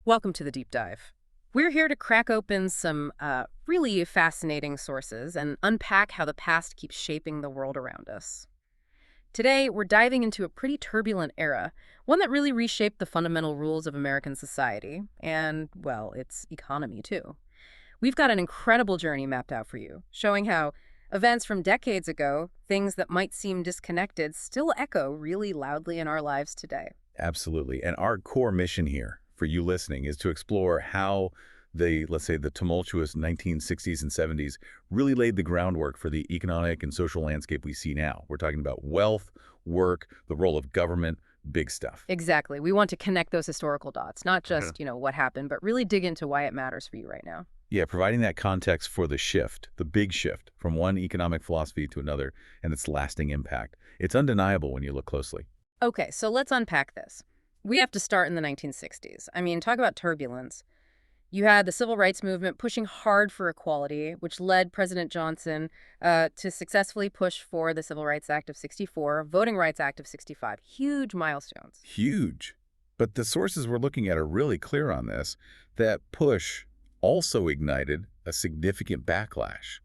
Welcome to the deep dive. We're here to crack open some really fascinating sources and unpack how the past keeps shaping the world around us. Today, we're diving into a pretty turbulent era, one that really reshaped the fundamental rules of American society and, well, its economy, too. We've got an incredible journey mapped out for you, showing how events from decades ago, things that might seem disconnected, still echo really loudly in our lives today. Absolutely. And our core mission here for you listening is to explore how let's say, the tumultuous 1960s and 70s really laid the groundwork for the economic and social landscape we see now. We're talking about wealth, work, the role of government, big stuff. Exactly. We want to connect those historical dots, not just, what happened, but really dig into why it matters for you right now. Yeah, providing that context for the shift, the big shift from one economic philosophy to another and its lasting impact. It's undeniable when you look closely. Okay, so let's unpack this. We have to start in the 1960s. I mean, talk about turbulence. You had the civil rights movement pushing hard for equality, which led President Johnson to successfully push for the Civil Rights Act of '64, Voting Rights Act of '65. Huge milestones. Huge. But the sources we're looking at are really clear on this. That push also ignited a significant backlash,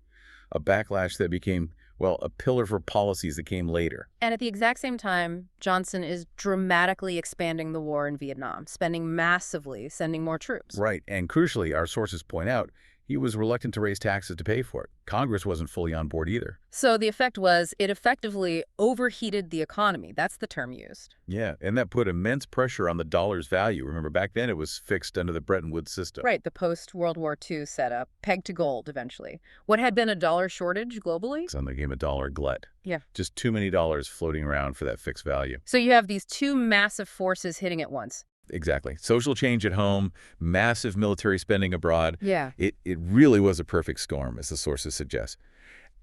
a backlash that became, well, a pillar for policies that came later. And at the exact same time, Johnson is dramatically expanding the war in Vietnam, spending massively, sending more troops. Right, and crucially, our sources point out, he was reluctant to raise taxes to pay for it. Congress wasn't fully on board either. So the effect was it effectively overheated the economy. That's the term used. Yeah, and that put immense pressure on the dollar's value. Remember, back then it was fixed under the Bretton Woods system. Right, the post-World War II setup, pegged to gold eventually. What had been a dollar shortage globally? Suddenly became a dollar glut. Yeah. Just too many dollars floating around for that fixed value. So you have these two massive forces hitting at once. Exactly. Social change at home, massive military spending abroad. Yeah. It really was a perfect storm, as the sources suggest.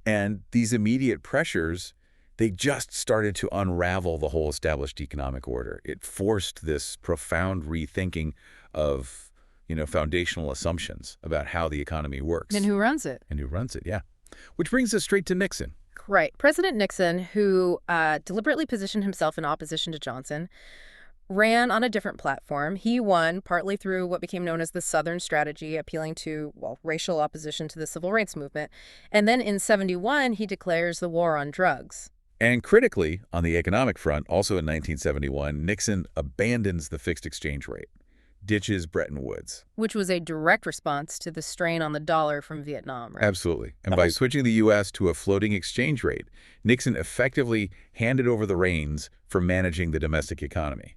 And these immediate pressures, they just started to unravel the whole established economic order. It forced this profound rethinking of, foundational assumptions about how the economy works. And who runs it? And who runs it, yeah. Which brings us straight to Nixon. Right. President Nixon, who deliberately positioned himself in opposition to Johnson, ran on a different platform. He won partly through what became known as the Southern Strategy, appealing to, racial opposition to the civil rights movement. And then in '71, he declares the war on drugs. And critically, on the economic front, also in 1971, Nixon abandons the fixed exchange rate, ditches Bretton Woods. Which was a direct response to the strain on the dollar from Vietnam, right? Absolutely. And by switching the U.S. to a floating exchange rate, Nixon effectively handed over the reins for managing the domestic economy.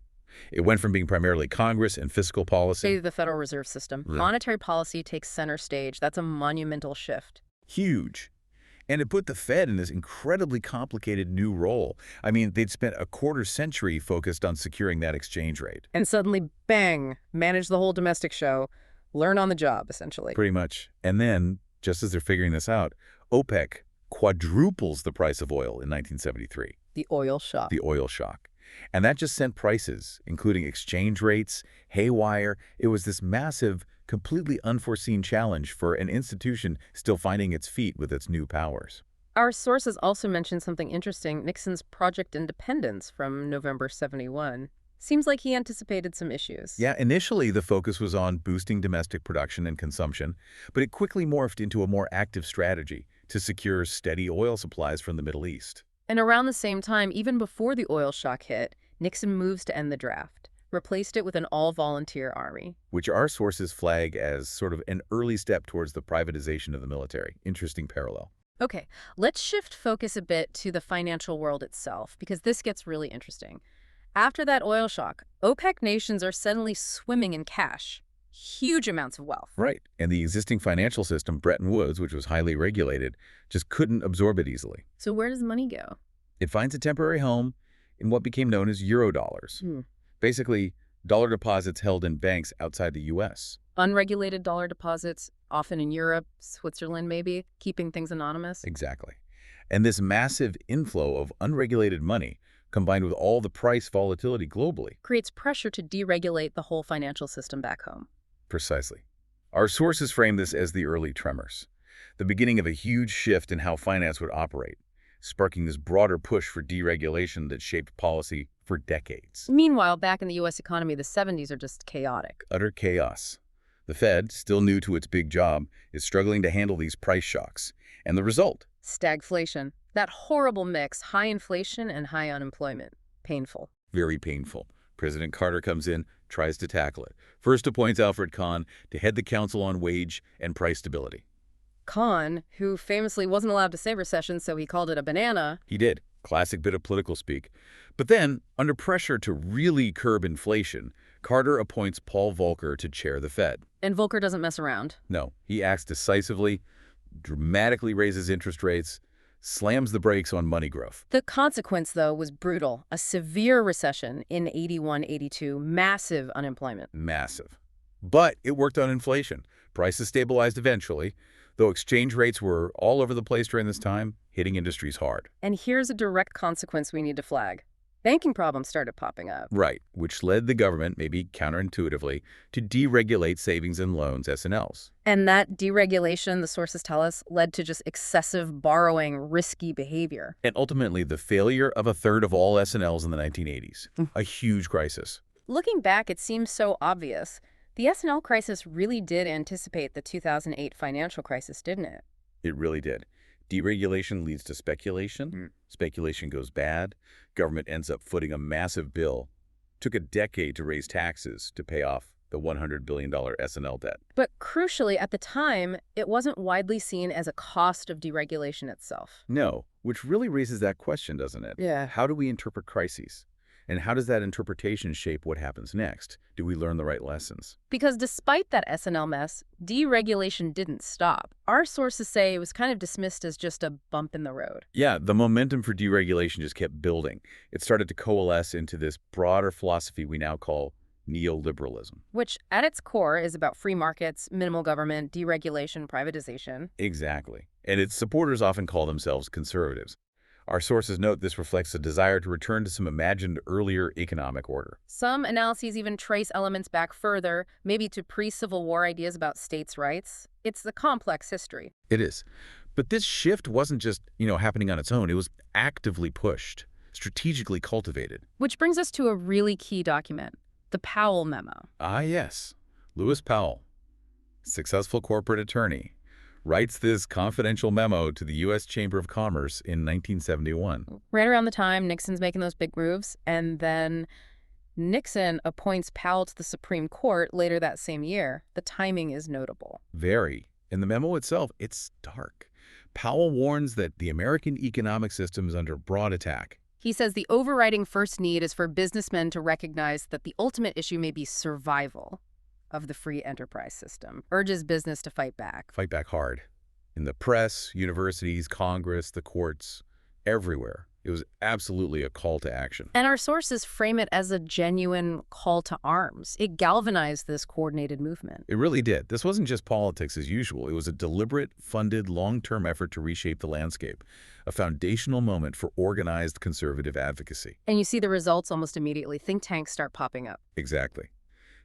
It went from being primarily Congress and fiscal policy. The Federal Reserve System. Right. Monetary policy takes center stage. That's a monumental shift. Huge. And it put the Fed in this incredibly complicated new role. I mean, they'd spent a quarter century focused on securing that exchange rate. And suddenly, bang, manage the whole domestic show, learn on the job, essentially. Pretty much. And then, just as they're figuring this out, OPEC quadruples the price of oil in 1973. The oil shock. The oil shock. And that just sent prices, including exchange rates, haywire. It was this massive, completely unforeseen challenge for an institution still finding its feet with its new powers. Our sources also mention something interesting, Nixon's Project Independence from November '71. Seems like he anticipated some issues. Yeah, initially the focus was on boosting domestic production and consumption, but it quickly morphed into a more active strategy to secure steady oil supplies from the Middle East. And around the same time, even before the oil shock hit, Nixon moves to end the draft, replaced it with an all-volunteer army. Which our sources flag as sort of an early step towards the privatization of the military. Interesting parallel. Okay, let's shift focus a bit to the financial world itself, because this gets really interesting. After that oil shock, OPEC nations are suddenly swimming in cash. Huge amounts of wealth. Right. And the existing financial system, Bretton Woods, which was highly regulated, just couldn't absorb it easily. So where does the money go? It finds a temporary home in what became known as Eurodollars. Basically, dollar deposits held in banks outside the U.S. Unregulated dollar deposits, often in Europe, Switzerland maybe, keeping things anonymous. Exactly. And this massive inflow of unregulated money, combined with all the price volatility globally, creates pressure to deregulate the whole financial system back home. Precisely. Our sources frame this as the early tremors, the beginning of a huge shift in how finance would operate. sparking this broader push for deregulation that shaped policy for decades. Meanwhile, back in the U.S. economy, the 70s are just chaotic. Utter chaos. The Fed, still new to its big job, is struggling to handle these price shocks. And the result? Stagflation. That horrible mix, high inflation and high unemployment. Painful. Very painful. President Carter comes in, tries to tackle it. First appoints Alfred Kahn to head the Council on Wage and Price Stability. Kahn, who famously wasn't allowed to say recession, so he called it a banana. He did. Classic bit of political speak. But then, under pressure to really curb inflation, Carter appoints Paul Volcker to chair the Fed. And Volcker doesn't mess around. No, he acts decisively, dramatically raises interest rates, slams the brakes on money growth. The consequence, though, was brutal. A severe recession in 81-82, massive unemployment. Massive. But it worked on inflation. Prices stabilized eventually, though exchange rates were all over the place during this time, hitting industries hard. And here's a direct consequence we need to flag. Banking problems started popping up. Right, which led the government, maybe counterintuitively, to deregulate savings and loans S&Ls. And that deregulation, the sources tell us, led to just excessive borrowing, risky behavior. And ultimately, the failure of a third of all S&Ls in the 1980s. A huge crisis. Looking back, it seems so obvious. The S&L crisis really did anticipate the 2008 financial crisis, didn't it? It really did. Deregulation leads to speculation. Speculation goes bad. Government ends up footing a massive bill. Took a decade to raise taxes to pay off the $100 billion S&L debt. But crucially, at the time, it wasn't widely seen as a cost of deregulation itself. No, which really raises that question, doesn't it? Yeah. How do we interpret crises? And how does that interpretation shape what happens next? Do we learn the right lessons? Because despite that S&L mess, deregulation didn't stop. Our sources say it was kind of dismissed as just a bump in the road. Yeah, the momentum for deregulation just kept building. It started to coalesce into this broader philosophy we now call neoliberalism. Which, at its core, is about free markets, minimal government, deregulation, privatization. Exactly. And its supporters often call themselves conservatives. Our sources note this reflects a desire to return to some imagined earlier economic order. Some analyses even trace elements back further, maybe to pre-Civil War ideas about states' rights. It's the complex history. It is. But this shift wasn't just, happening on its own. It was actively pushed, strategically cultivated. Which brings us to a really key document, the Powell Memo. Ah, yes. Lewis Powell, successful corporate attorney, writes this confidential memo to the U.S. Chamber of Commerce in 1971. Right around the time Nixon's making those big moves, and then Nixon appoints Powell to the Supreme Court later that same year. The timing is notable. Very. In the memo itself, it's stark. Powell warns that the American economic system is under broad attack. He says the overriding first need is for businessmen to recognize that the ultimate issue may be survival of the free enterprise system, urges business to fight back. Fight back hard. In the press, universities, Congress, the courts, everywhere. It was absolutely a call to action. And our sources frame it as a genuine call to arms. It galvanized this coordinated movement. It really did. This wasn't just politics as usual. It was a deliberate, funded, long-term effort to reshape the landscape, a foundational moment for organized conservative advocacy. And you see the results almost immediately. Think tanks start popping up. Exactly.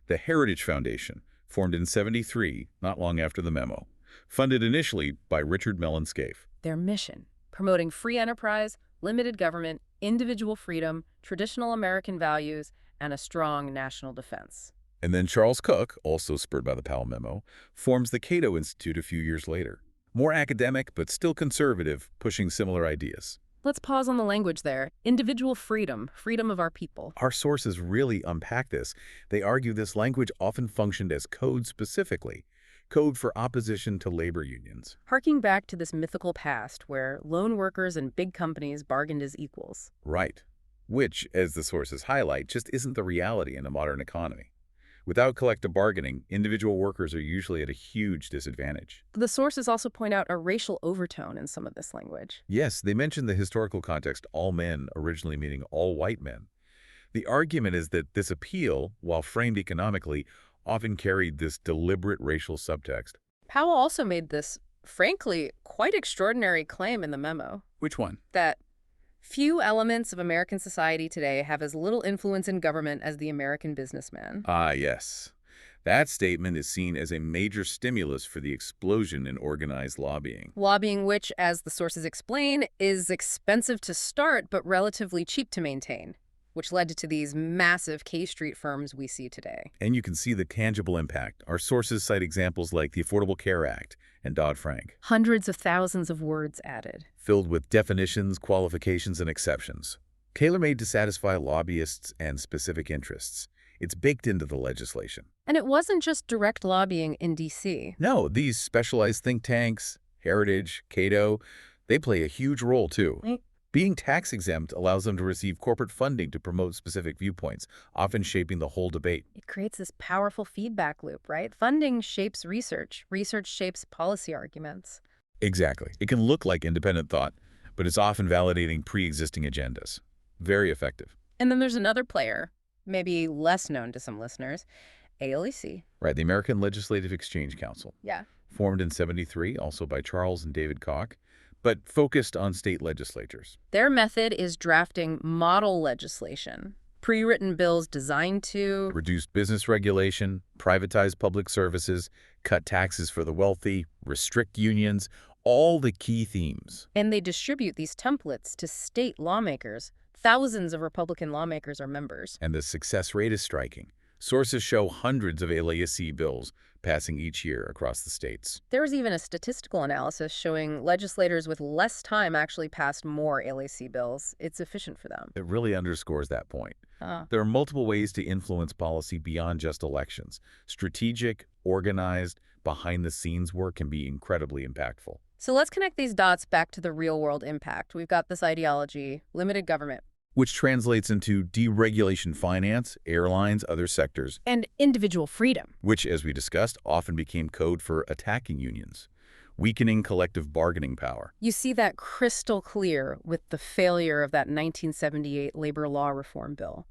The Heritage Foundation, formed in '73, not long after the memo, funded initially by Richard Mellon Scaife. Their mission, promoting free enterprise, limited government, individual freedom, traditional American values, and a strong national defense. And then Charles Cook, also spurred by the Powell Memo, forms the Cato Institute a few years later. More academic, but still conservative, pushing similar ideas. Let's pause on the language there. Individual freedom, freedom of our people. Our sources really unpack this. They argue this language often functioned as code specifically, code for opposition to labor unions. Harking back to this mythical past where lone workers and big companies bargained as equals. Right. Which, as the sources highlight, just isn't the reality in a modern economy. Without collective bargaining, individual workers are usually at a huge disadvantage. The sources also point out a racial overtone in some of this language. Yes, they mention the historical context, all men, originally meaning all white men. The argument is that this appeal, while framed economically, often carried this deliberate racial subtext. Powell also made this, frankly, quite extraordinary claim in the memo. Which one? That few elements of American society today have as little influence in government as the American businessman. Ah, yes. That statement is seen as a major stimulus for the explosion in organized lobbying. Lobbying which, as the sources explain, is expensive to start but relatively cheap to maintain, which led to these massive K Street firms we see today. And you can see the tangible impact. Our sources cite examples like the Affordable Care Act and Dodd-Frank, Hundreds of thousands of words added. filled with definitions, qualifications, and exceptions. Tailor-made to satisfy lobbyists and specific interests. It's baked into the legislation. And it wasn't just direct lobbying in D.C. No, these specialized think tanks, Heritage, Cato, they play a huge role too. Right. Being tax-exempt allows them to receive corporate funding to promote specific viewpoints, often shaping the whole debate. It creates this powerful feedback loop, right? Funding shapes research. Research shapes policy arguments. Exactly. It can look like independent thought, but it's often validating pre-existing agendas. Very effective. And then there's another player, maybe less known to some listeners, ALEC. Right, the American Legislative Exchange Council. Yeah. Formed in '73, also by Charles and David Koch, but focused on state legislatures. Their method is drafting model legislation, pre-written bills designed to Reduce business regulation, privatize public services, cut taxes for the wealthy, restrict unions, all the key themes. and they distribute these templates to state lawmakers. Thousands of Republican lawmakers are members. And the success rate is striking. Sources show hundreds of ALEC bills passing each year across the states. There was even a statistical analysis showing legislators with less time actually passed more ALEC bills. It's efficient for them. It really underscores that point. Ah. There are multiple ways to influence policy beyond just elections. Strategic, organized, behind-the-scenes work can be incredibly impactful. So let's connect these dots back to the real-world impact. We've got this ideology, limited government, Which translates into deregulation finance, airlines, other sectors, and individual freedom. which, as we discussed, often became code for attacking unions, weakening collective bargaining power. You see that crystal clear with the failure of that 1978 labor law reform bill.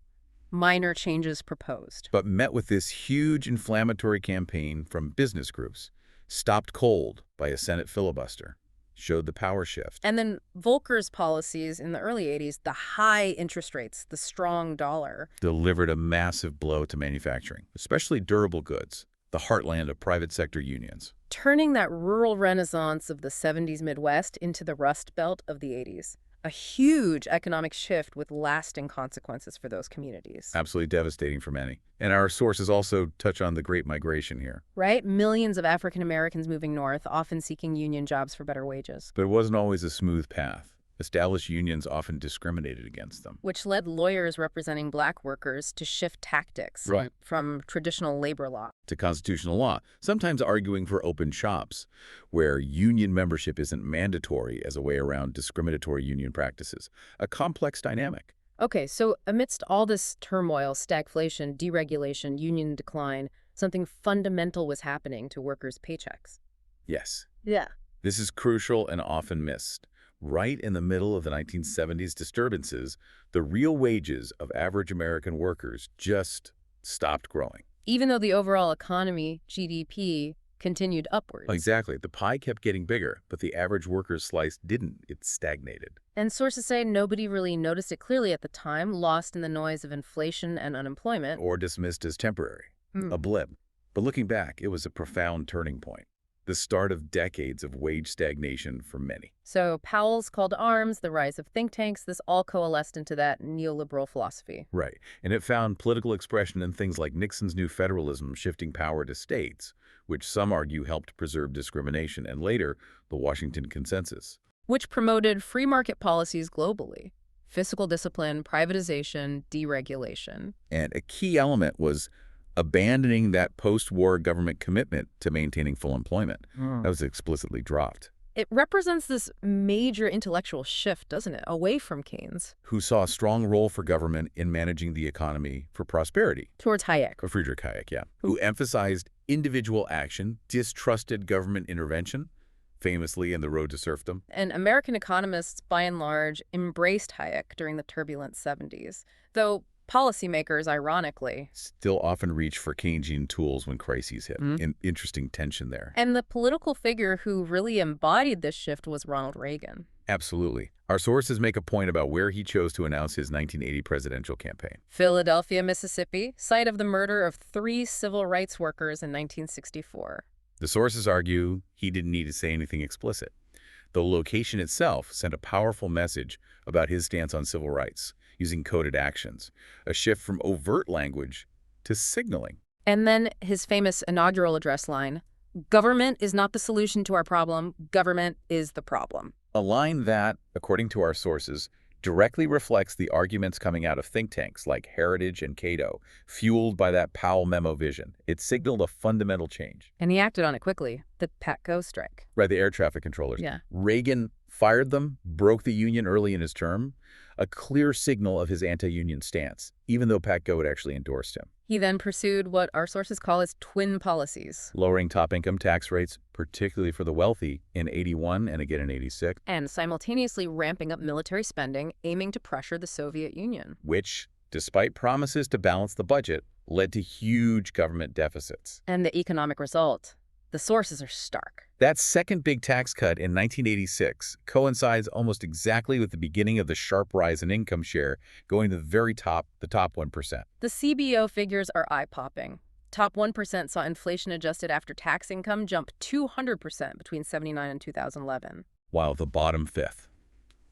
Minor changes proposed. But met with this huge inflammatory campaign from business groups, stopped cold by a Senate filibuster, showed the power shift. And then Volcker's policies in the early 80s, the high interest rates, the strong dollar. Delivered a massive blow to manufacturing, especially durable goods, the heartland of private sector unions. Turning that rural renaissance of the 70s Midwest into the Rust Belt of the 80s. A huge economic shift with lasting consequences for those communities. Absolutely devastating for many. And our sources also touch on the Great Migration here. Right? Millions of African Americans moving north, often seeking union jobs for better wages. But it wasn't always a smooth path. Established unions often discriminated against them. Which led lawyers representing black workers to shift tactics Right. from traditional labor law. To constitutional law, sometimes arguing for open shops, where union membership isn't mandatory as a way around discriminatory union practices. A complex dynamic. Okay, so amidst all this turmoil, stagflation, deregulation, union decline, something fundamental was happening to workers' paychecks. Yes, Yeah. this is crucial and often missed. Right in the middle of the 1970s disturbances, the real wages of average American workers just stopped growing. Even though the overall economy, GDP, continued upwards. Exactly. The pie kept getting bigger, but the average worker's slice didn't. It stagnated. And sources say nobody really noticed it clearly at the time, lost in the noise of inflation and unemployment. Or dismissed as temporary, a blip. But looking back, it was a profound turning point. The start of decades of wage stagnation for many. So Powell's call to arms, the rise of think tanks, this all coalesced into that neoliberal philosophy. Right. And it found political expression in things like Nixon's new federalism shifting power to states, which some argue helped preserve discrimination, and later, the Washington Consensus. Which promoted free market policies globally. Fiscal discipline, privatization, deregulation. And a key element was abandoning that post-war government commitment to maintaining full employment. That was explicitly dropped. It represents this major intellectual shift, doesn't it, away from Keynes. Who saw a strong role for government in managing the economy for prosperity. Towards Hayek. Or Friedrich Hayek, yeah. Who emphasized individual action, distrusted government intervention, famously in The Road to Serfdom. And American economists, by and large, embraced Hayek during the turbulent 70s, though policymakers, ironically, Still often reach for Keynesian tools when crises hit. Interesting tension there. And the political figure who really embodied this shift was Ronald Reagan. Absolutely. Our sources make a point about where he chose to announce his 1980 presidential campaign. Philadelphia, Mississippi, site of the murder of 3 civil rights workers in 1964. The sources argue he didn't need to say anything explicit. The location itself sent a powerful message about his stance on civil rights, using coded actions, a shift from overt language to signaling. And then his famous inaugural address line, "Government is not the solution to our problem, government is the problem." A line that, according to our sources, directly reflects the arguments coming out of think tanks like Heritage and Cato, fueled by that Powell Memo vision. It signaled a fundamental change. And he acted on it quickly, the PATCO strike. Right, the air traffic controllers. Yeah. Reagan fired them, broke the union early in his term, a clear signal of his anti-union stance, even though PATCO had actually endorsed him. He then pursued what our sources call his twin policies. Lowering top income tax rates, particularly for the wealthy, in '81 and again in '86. And simultaneously ramping up military spending, aiming to pressure the Soviet Union. Which, despite promises to balance the budget, led to huge government deficits. And the economic result, the sources are stark. That second big tax cut in 1986 coincides almost exactly with the beginning of the sharp rise in income share, going to the very top, the top 1%. The CBO figures are eye-popping. Top 1% saw inflation-adjusted after-tax income jump 200% between '79 and 2011. While the bottom fifth,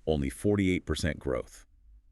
only 48% growth,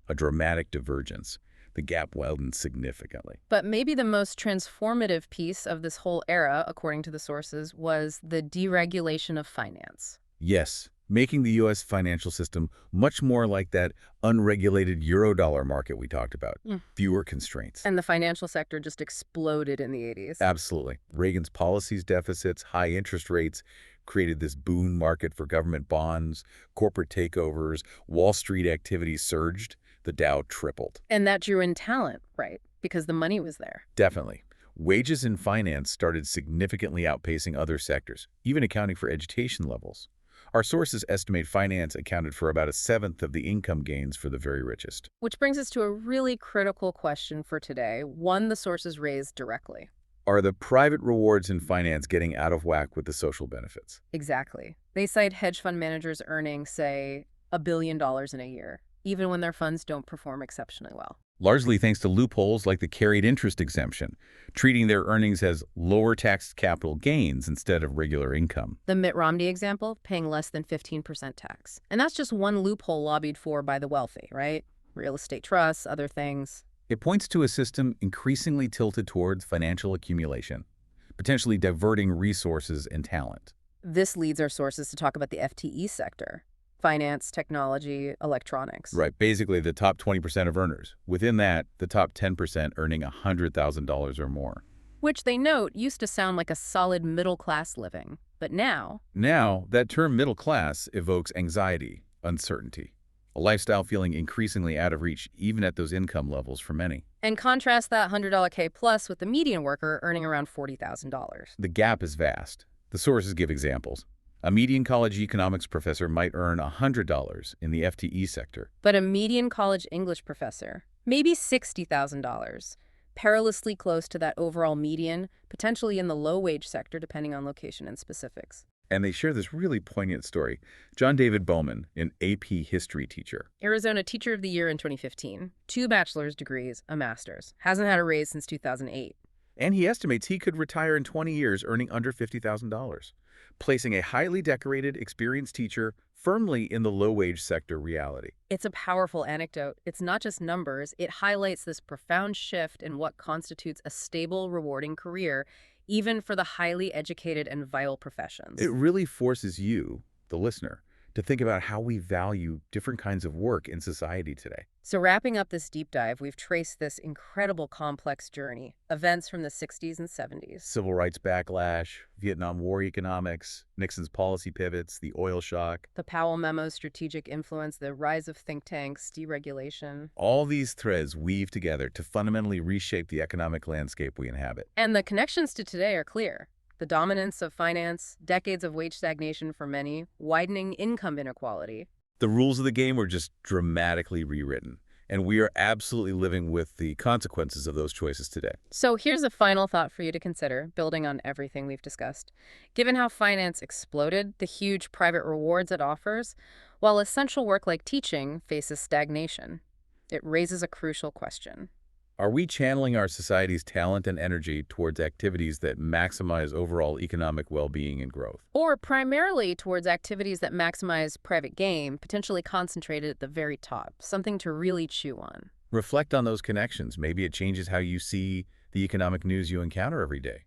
a dramatic divergence. The gap widened significantly. But maybe the most transformative piece of this whole era, according to the sources, was the deregulation of finance. Yes, making the U.S. financial system much more like that unregulated Eurodollar market we talked about. Fewer constraints. And the financial sector just exploded in the 80s. Absolutely. Reagan's policies deficits, high interest rates, created this boon market for government bonds, corporate takeovers, Wall Street activity surged. The Dow tripled. And that drew in talent, right? Because the money was there. Definitely. Wages in finance started significantly outpacing other sectors, even accounting for education levels. Our sources estimate finance accounted for about 1/7 of the income gains for the very richest. Which brings us to a really critical question for today, one the sources raised directly. Are the private rewards in finance getting out of whack with the social benefits? Exactly. They cite hedge fund managers earning, say, $1 billion in a year, even when their funds don't perform exceptionally well. Largely thanks to loopholes like the carried interest exemption, treating their earnings as lower taxed capital gains instead of regular income. The Mitt Romney example, paying less than 15% tax. And that's just one loophole lobbied for by the wealthy, right? Real estate trusts, other things. It points to a system increasingly tilted towards financial accumulation, potentially diverting resources and talent. This leads our sources to talk about the FTE sector. Finance, technology, electronics. Right, basically the top 20% of earners. Within that, the top 10% earning $100,000 or more. Which they note used to sound like a solid middle-class living. But now, that term middle class evokes anxiety, uncertainty, a lifestyle feeling increasingly out of reach even at those income levels for many. and contrast that $100K plus with the median worker earning around $40,000. The gap is vast. The sources give examples. A median college economics professor might earn $100 in the FTE sector. But a median college English professor, maybe $60,000, perilously close to that overall median, potentially in the low-wage sector depending on location and specifics. And they share this really poignant story. John David Bowman, an AP history teacher. Arizona Teacher of the Year in 2015, 2 bachelor's degrees, a master's. Hasn't had a raise since 2008. And he estimates he could retire in 20 years earning under $50,000, placing a highly decorated, experienced teacher firmly in the low-wage sector reality. It's a powerful anecdote. It's not just numbers. It highlights this profound shift in what constitutes a stable, rewarding career, even for the highly educated and vital professions. It really forces you, the listener, to think about how we value different kinds of work in society today. So wrapping up this deep dive, we've traced this incredible complex journey, events from the 60s and 70s. Civil rights backlash, Vietnam War economics, Nixon's policy pivots, the oil shock. The Powell Memo's strategic influence, the rise of think tanks, deregulation. All these threads weave together to fundamentally reshape the economic landscape we inhabit. And the connections to today are clear. The dominance of finance, decades of wage stagnation for many, widening income inequality. The rules of the game were just dramatically rewritten, and we are absolutely living with the consequences of those choices today. So here's a final thought for you to consider, building on everything we've discussed. Given how finance exploded, the huge private rewards it offers, while essential work like teaching faces stagnation. It raises a crucial question. Are we channeling our society's talent and energy towards activities that maximize overall economic well-being and growth? Or primarily towards activities that maximize private gain, potentially concentrated at the very top, something to really chew on. Reflect on those connections. Maybe it changes how you see the economic news you encounter every day.